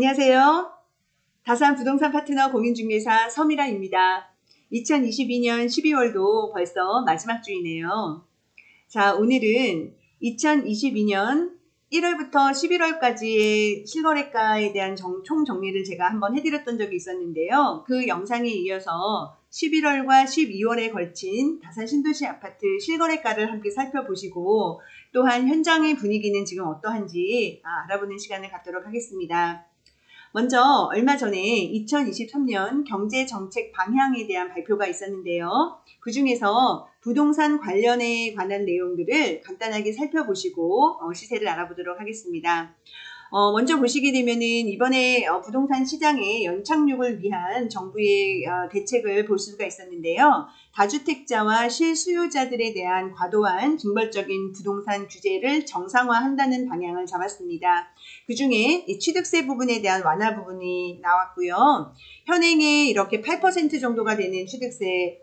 안녕하세요. 다산 부동산 파트너 공인중개사 서미라입니다. 2022년 12월도 벌써 마지막 주이네요. 자, 오늘은 2022년 1월부터 11월까지의 실거래가에 대한 총 정리를 제가 한번 해드렸던 적이 있었는데요. 그 영상에 이어서 11월과 12월에 걸친 다산 신도시 아파트 실거래가를 함께 살펴보시고 또한 현장의 분위기는 지금 어떠한지 알아보는 시간을 갖도록 하겠습니다. 먼저 얼마 전에 2023년 경제정책 방향에 대한 발표가 있었는데요. 그 중에서 부동산 관련에 관한 내용들을 간단하게 살펴보시고 시세를 알아보도록 하겠습니다. 먼저 보시게 되면은 이번에 부동산 시장의 연착륙을 위한 정부의 대책을 볼 수가 있었는데요. 다주택자와 실수요자들에 대한 과도한 징벌적인 부동산 규제를 정상화한다는 방향을 잡았습니다. 그 중에 취득세 부분에 대한 완화 부분이 나왔고요. 현행에 이렇게 8% 정도가 되는 취득세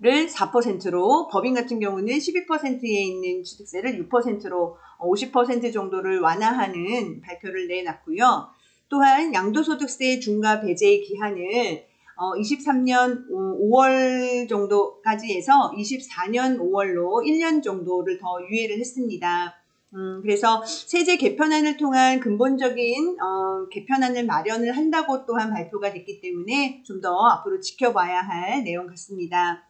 를 4%로 법인 같은 경우는 12%에 있는 취득세를 6%로 50% 정도를 완화하는 발표를 내놨고요. 또한 양도소득세 중과 배제의 기한을 23년 5월 정도까지 해서 24년 5월로 1년 정도를 더 유예를 했습니다. 그래서 세제 개편안을 통한 근본적인 개편안을 마련을 한다고 또한 발표가 됐기 때문에 좀 더 앞으로 지켜봐야 할 내용 같습니다.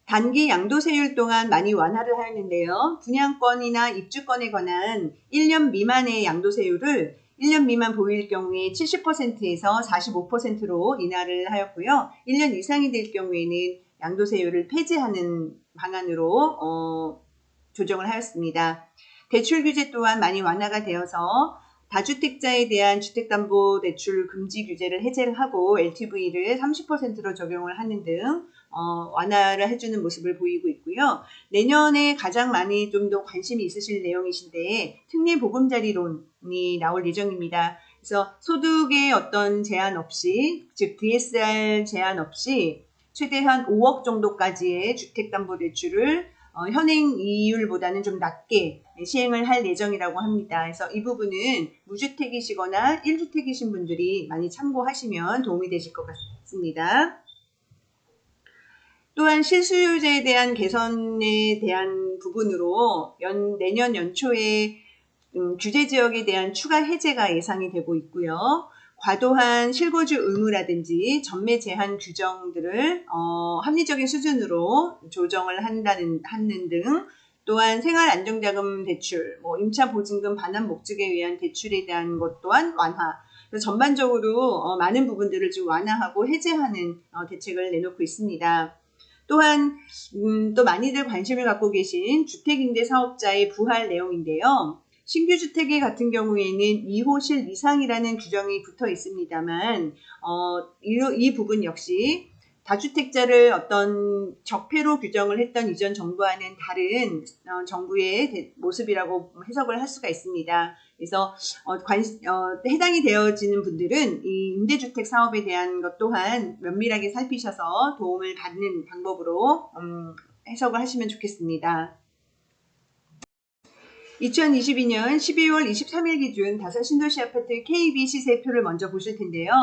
단기 양도세율 동안 많이 완화를 하였는데요. 분양권이나 입주권에 관한 1년 미만의 양도세율을 1년 미만 보유일 경우에 70%에서 45%로 인하를 하였고요. 1년 이상이 될 경우에는 양도세율을 폐지하는 방안으로 조정을 하였습니다. 대출 규제 또한 많이 완화가 되어서 다주택자에 대한 주택담보대출 금지 규제를 해제를 하고 LTV를 30%로 적용을 하는 등 완화를 해주는 모습을 보이고 있고요. 내년에 가장 많이 좀 더 관심이 있으실 내용이신데 특례보금자리론이 나올 예정입니다. 그래서 소득의 어떤 제한 없이, 즉 DSR 제한 없이 최대한 5억 정도까지의 주택담보대출을 현행 이율보다는 좀 낮게 시행을 할 예정이라고 합니다. 그래서 이 부분은 무주택이시거나 1주택이신 분들이 많이 참고하시면 도움이 되실 것 같습니다. 또한 실수요자에 대한 개선에 대한 부분으로 내년 연초에 규제 지역에 대한 추가 해제가 예상이 되고 있고요. 과도한 실거주 의무라든지 전매 제한 규정들을 합리적인 수준으로 조정을 하는 등 또한 생활안정자금 대출, 임차보증금 반환 목적에 의한 대출에 대한 것 또한 완화. 전반적으로 많은 부분들을 좀 완화하고 해제하는 대책을 내놓고 있습니다. 또한 또 많이들 관심을 갖고 계신 주택임대사업자의 부활 내용인데요. 신규 주택의 같은 경우에는 2호실 이상이라는 규정이 붙어 있습니다만 이 부분 역시 다주택자를 어떤 적폐로 규정을 했던 이전 정부와는 다른 정부의 모습이라고 해석을 할 수가 있습니다. 그래서 해당이 되어지는 분들은 이 임대주택 사업에 대한 것 또한 면밀하게 살피셔서 도움을 받는 방법으로 해석을 하시면 좋겠습니다. 2022년 12월 23일 기준 다산 신도시 아파트 KB 시세표를 먼저 보실 텐데요.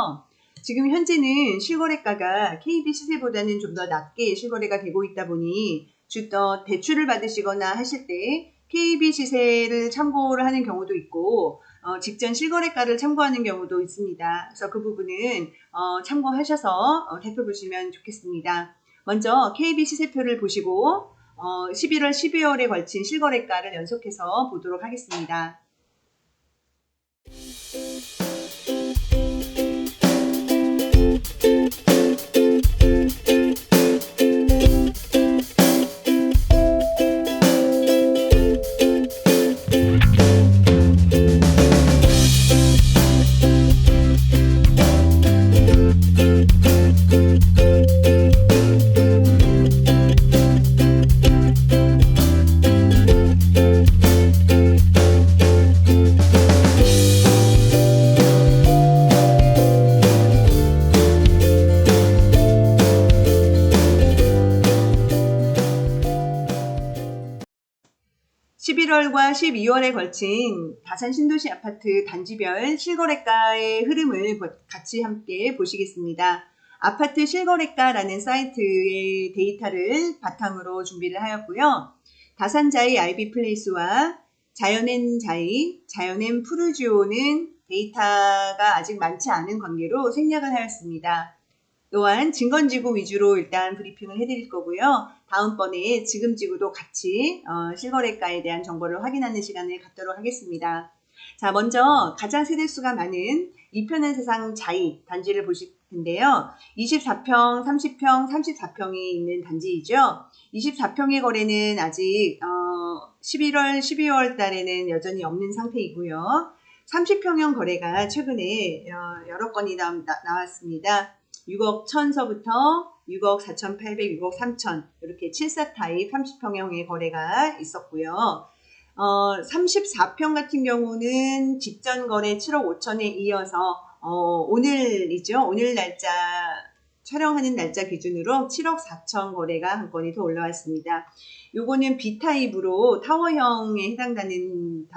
지금 현재는 실거래가가 KB 시세보다는 좀 더 낮게 실거래가 되고 있다 보니 대출을 받으시거나 하실 때 KB 시세를 참고를 하는 경우도 있고 직전 실거래가를 참고하는 경우도 있습니다. 그래서 그 부분은 참고하셔서 살펴보시면 좋겠습니다. 먼저 KB 시세표를 보시고 11월, 12월에 걸친 실거래가를 연속해서 보도록 하겠습니다. 11월과 12월에 걸친 다산 신도시 아파트 단지별 실거래가의 흐름을 같이 함께 보시겠습니다. 아파트 실거래가라는 사이트의 데이터를 바탕으로 준비를 하였고요. 다산자이 아이비플레이스와 자연앤자이, 자연앤 푸르지오는 데이터가 아직 많지 않은 관계로 생략을 하였습니다. 또한 증건지구 위주로 일단 브리핑을 해드릴 거고요. 다음번에 지금 지구도 같이 실거래가에 대한 정보를 확인하는 시간을 갖도록 하겠습니다. 자, 먼저 가장 세대수가 많은 이편한 세상 자이 단지를 보실 텐데요. 24평, 30평, 34평이 있는 단지이죠. 24평의 거래는 아직 11월, 12월 달에는 여전히 없는 상태이고요. 30평형 거래가 최근에 여러 건이 나왔습니다. 6억 1000서부터 6억 4800, 6억 3000 이렇게 7사 타입 30평형의 거래가 있었고요. 34평 같은 경우는 직전 거래 7억 5천에 이어서 오늘이죠. 오늘 날짜 촬영하는 날짜 기준으로 7억 4천 거래가 한 건이 더 올라왔습니다. 요거는 B타입으로 타워형에 해당되는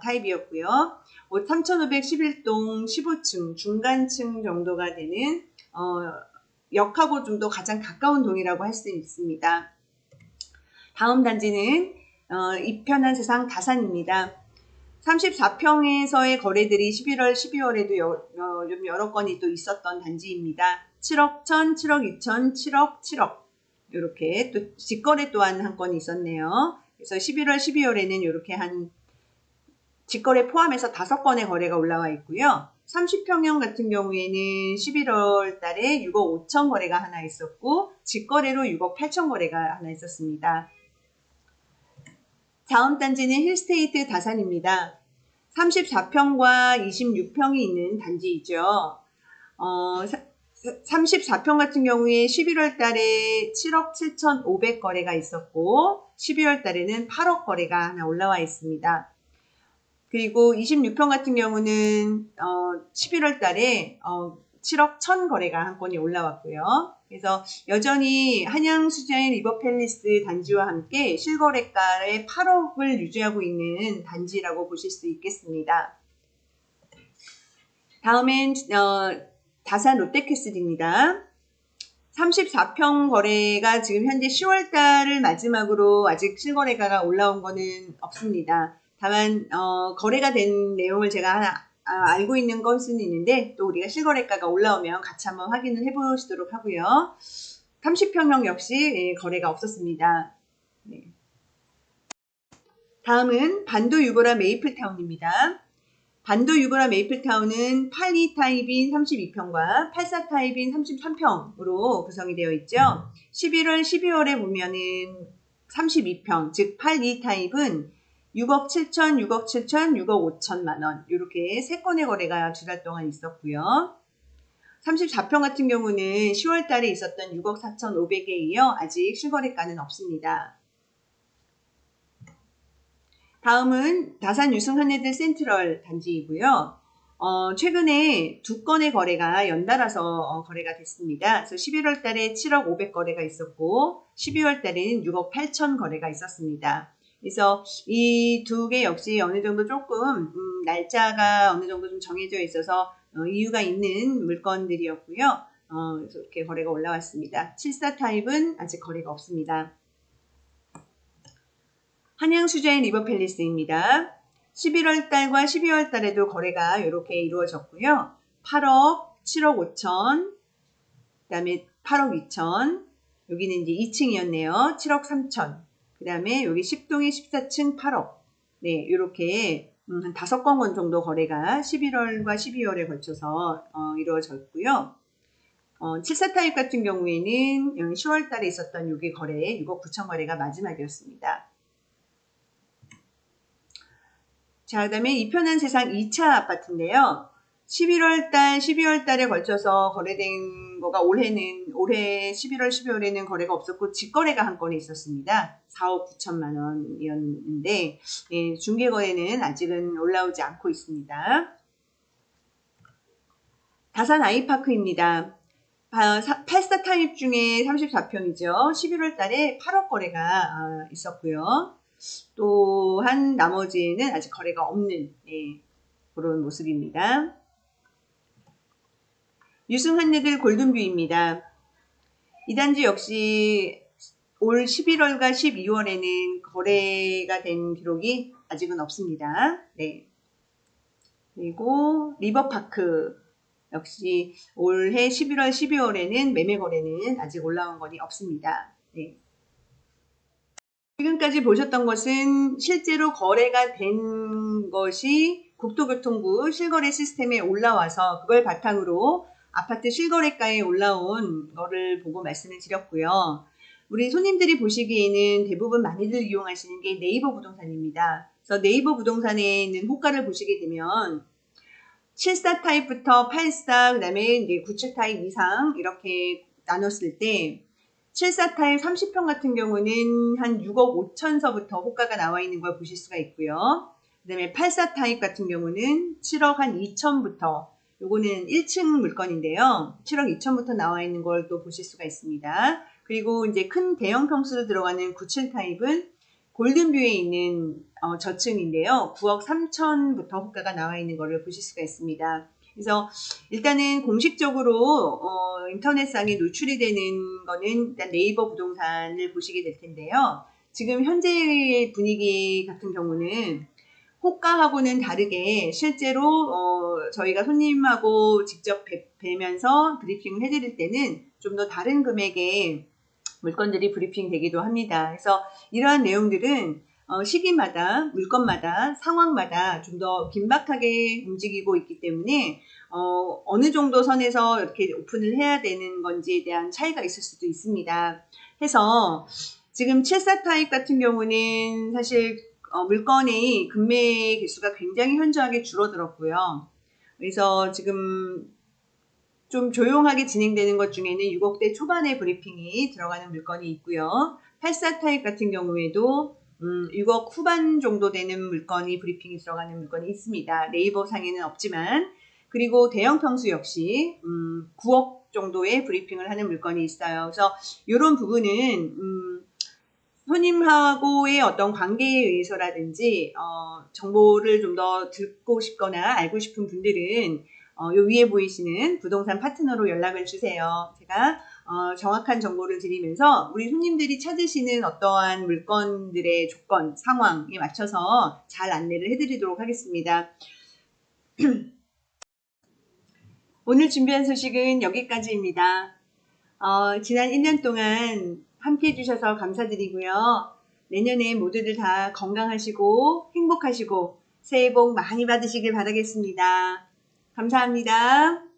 타입이었고요. 3511동 15층 중간층 정도가 되는 역하고 좀 더 가장 가까운 동이라고 할 수 있습니다. 다음 단지는 이편한 세상 다산입니다. 34평에서의 거래들이 11월, 12월에도 여러 건이 또 있었던 단지입니다. 7억 1000, 7억 2000, 7억, 7억 이렇게 또 직거래 또한 한 건이 있었네요. 그래서 11월, 12월에는 이렇게 한 직거래 포함해서 5건의 거래가 올라와 있고요. 30평형 같은 경우에는 11월 달에 6억 5천 거래가 하나 있었고 직거래로 6억 8천 거래가 하나 있었습니다. 다음 단지는 힐스테이트 다산입니다. 34평과 26평이 있는 단지이죠. 34평 같은 경우에 11월 달에 7억 7,500 거래가 있었고 12월 달에는 8억 거래가 하나 올라와 있습니다. 그리고 26평 같은 경우는 11월 달에 7억 1000 거래가 한 건이 올라왔고요. 그래서 여전히 한양수자인 리버팰리스 단지와 함께 실거래가의 8억을 유지하고 있는 단지라고 보실 수 있겠습니다. 다음엔 다산 롯데캐슬입니다. 34평 거래가 지금 현재 10월 달을 마지막으로 아직 실거래가가 올라온 거는 없습니다. 다만 거래가 된 내용을 제가 하나 알고 있는 것은 있는데 또 우리가 실거래가가 올라오면 같이 한번 확인을 해보시도록 하고요. 30평형 역시 거래가 없었습니다. 네. 다음은 반도 유보라 메이플타운입니다. 반도 유보라 메이플타운은 82 타입인 32평과 84 타입인 33평으로 구성이 되어 있죠. 11월, 12월에 보면은 32평, 즉 82 타입은 6억 7천, 6억 7천, 6억 5천만 원 이렇게 3건의 거래가 두 달 동안 있었고요. 34평 같은 경우는 10월 달에 있었던 6억 4,500에 이어 아직 실거래가는 없습니다. 다음은 다산 유승 현대들 센트럴 단지이고요. 최근에 2건의 거래가 연달아서 거래가 됐습니다. 그래서 11월 달에 7억 500 거래가 있었고 12월 달에는 6억 8천 거래가 있었습니다. 그래서 이 두 개 역시 어느 정도 조금 날짜가 어느 정도 좀 정해져 있어서 이유가 있는 물건들이었고요. 그래서 이렇게 거래가 올라왔습니다. 74 타입은 아직 거래가 없습니다. 한양수자인 리버팰리스입니다. 11월 달과 12월 달에도 거래가 이렇게 이루어졌고요. 8억, 7억 5천, 그 다음에 8억 2천, 여기는 이제 2층이었네요. 7억 3천, 그 다음에 여기 10동이 14층 8억. 네, 이렇게 한 5건 정도 거래가 11월과 12월에 걸쳐서 이루어졌고요. 74 타입 같은 경우에는 10월 달에 있었던 여기 거래, 6억 9천 거래가 마지막이었습니다. 자, 그 다음에 이편한 세상 2차 아파트인데요. 11월 달, 12월 달에 걸쳐서 거래된 거가 올해 11월, 12월에는 거래가 없었고 직거래가 한 건이 있었습니다. 4억 9천만 원이었는데 예, 중개거래는 아직은 올라오지 않고 있습니다. 다산 아이파크입니다. 84 타입 중에 34평이죠. 11월 달에 8억 거래가 있었고요. 또한 나머지는 아직 거래가 없는 그런 모습입니다. 유승환네들 골든뷰입니다. 이 단지 역시 올 11월과 12월에는 거래가 된 기록이 아직은 없습니다. 네. 그리고 리버파크 역시 올해 11월, 12월에는 매매 거래는 아직 올라온 것이 없습니다. 네. 지금까지 보셨던 것은 실제로 거래가 된 것이 국토교통부 실거래 시스템에 올라와서 그걸 바탕으로 아파트 실거래가에 올라온 거를 보고 말씀을 드렸고요. 우리 손님들이 보시기에는 대부분 많이들 이용하시는 게 네이버 부동산입니다. 그래서 네이버 부동산에 있는 호가를 보시게 되면 74 타입부터 84, 그 다음에 이제 97 타입 이상 이렇게 나눴을 때 74 타입 30평 같은 경우는 한 6억 5천서부터 호가가 나와 있는 걸 보실 수가 있고요. 그 다음에 84 타입 같은 경우는 7억 한 2천부터, 요거는 1층 물건인데요. 7억 2천부터 나와 있는 걸 또 보실 수가 있습니다. 그리고 이제 큰 대형 평수로 들어가는 97 타입은 골든뷰에 있는 저층인데요. 9억 3천부터 호가가 나와 있는 것을 보실 수가 있습니다. 그래서 일단은 공식적으로 인터넷상에 노출이 되는 거는 일단 네이버 부동산을 보시게 될 텐데요. 지금 현재의 분위기 같은 경우는 호가하고는 다르게 실제로 저희가 손님하고 직접 뵈면서 브리핑을 해드릴 때는 좀 더 다른 금액의 물건들이 브리핑 되기도 합니다. 그래서 이러한 내용들은 시기마다, 물건마다, 상황마다 좀 더 긴박하게 움직이고 있기 때문에 어느 정도 선에서 이렇게 오픈을 해야 되는 건지에 대한 차이가 있을 수도 있습니다. 해서 지금 74 타입 같은 경우는 사실 물건의 금매 개수가 굉장히 현저하게 줄어들었고요. 그래서 지금 좀 조용하게 진행되는 것 중에는 6억대 초반에 브리핑이 들어가는 물건이 있고요. 84 타입 같은 경우에도 6억 후반 정도 되는 물건이 브리핑이 들어가는 물건이 있습니다. 네이버 상에는 없지만. 그리고 대형 평수 역시 9억 정도의 브리핑을 하는 물건이 있어요. 그래서 이런 부분은 손님하고의 어떤 관계에 의해서라든지 정보를 좀 더 듣고 싶거나 알고 싶은 분들은 요 위에 보이시는 부동산 파트너로 연락을 주세요. 제가 정확한 정보를 드리면서 우리 손님들이 찾으시는 어떠한 물건들의 조건, 상황에 맞춰서 잘 안내를 해드리도록 하겠습니다. 오늘 준비한 소식은 여기까지입니다. 지난 1년 동안 함께 해주셔서 감사드리고요. 내년에 모두들 다 건강하시고 행복하시고 새해 복 많이 받으시길 바라겠습니다. 감사합니다.